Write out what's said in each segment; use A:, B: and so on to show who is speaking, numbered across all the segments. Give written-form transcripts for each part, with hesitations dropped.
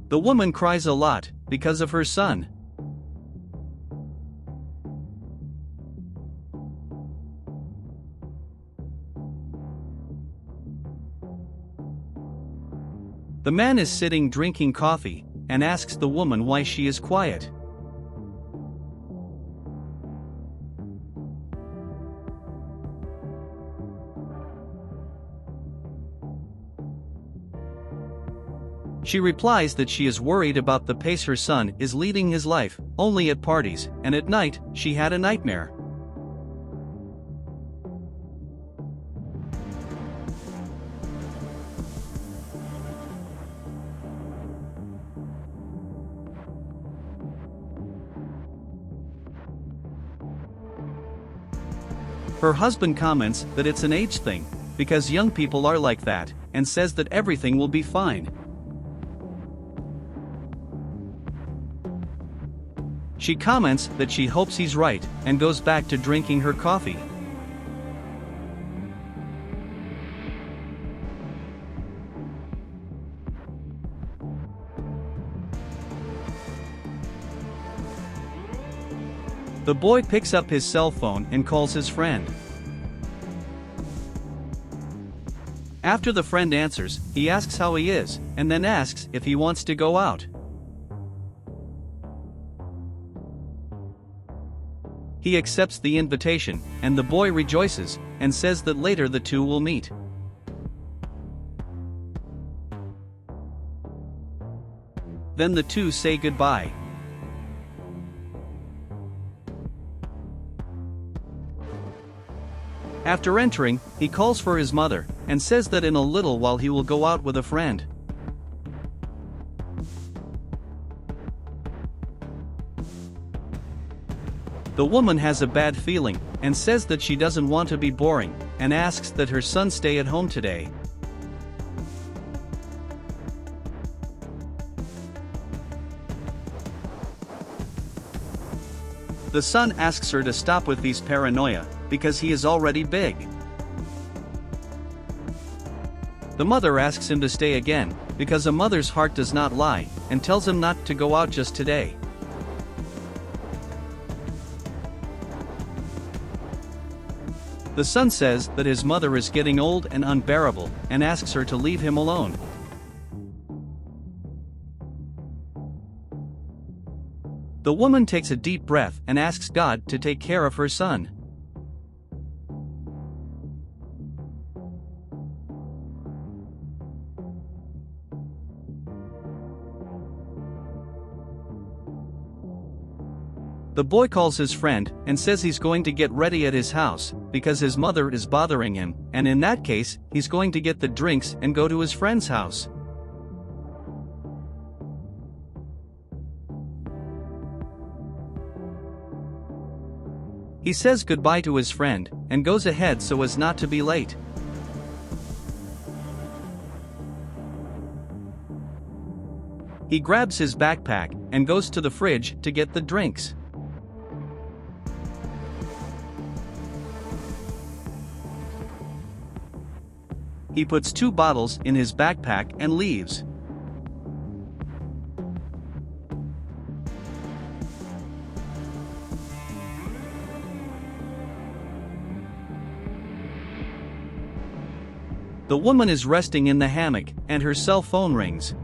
A: The woman cries a lot because of her son. The man is sitting drinking coffee and asks the woman why she is quiet. She replies that she is worried about the pace her son is leading his life, only at parties, and at night, she had a nightmare. Her husband comments that it's an age thing, because young people are like that, and says that everything will be fine. She comments that she hopes he's right, and goes back to drinking her coffee. The boy picks up his cell phone and calls his friend. After the friend answers, he asks how he is, and then asks if he wants to go out. He accepts the invitation, and the boy rejoices, and says that later the two will meet. Then the two say goodbye. After entering, he calls for his mother, and says that in a little while he will go out with a friend. The woman has a bad feeling, and says that she doesn't want to be boring, and asks that her son stay at home today. The son asks her to stop with these paranoia, because he is already big. The mother asks him to stay again, because a mother's heart does not lie, and tells him not to go out just today. The son says that his mother is getting old and unbearable, and asks her to leave him alone. The woman takes a deep breath and asks God to take care of her son. The boy calls his friend and says he's going to get ready at his house because his mother is bothering him, and in that case, he's going to get the drinks and go to his friend's house. He says goodbye to his friend and goes ahead so as not to be late. He grabs his backpack and goes to the fridge to get the drinks. He puts 2 bottles in his backpack and leaves. The woman is resting in the hammock, and her cell phone rings.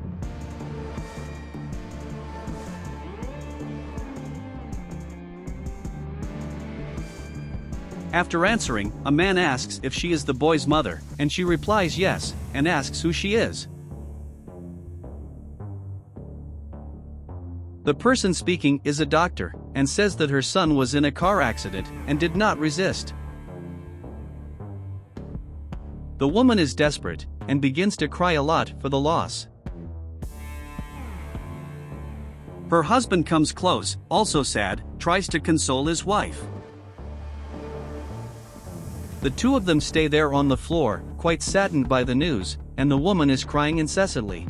A: After answering, a man asks if she is the boy's mother, and she replies yes, and asks who she is. The person speaking is a doctor, and says that her son was in a car accident and did not resist. The woman is desperate, and begins to cry a lot for the loss. Her husband comes close, also sad, tries to console his wife. The two of them stay there on the floor, quite saddened by the news, and the woman is crying incessantly.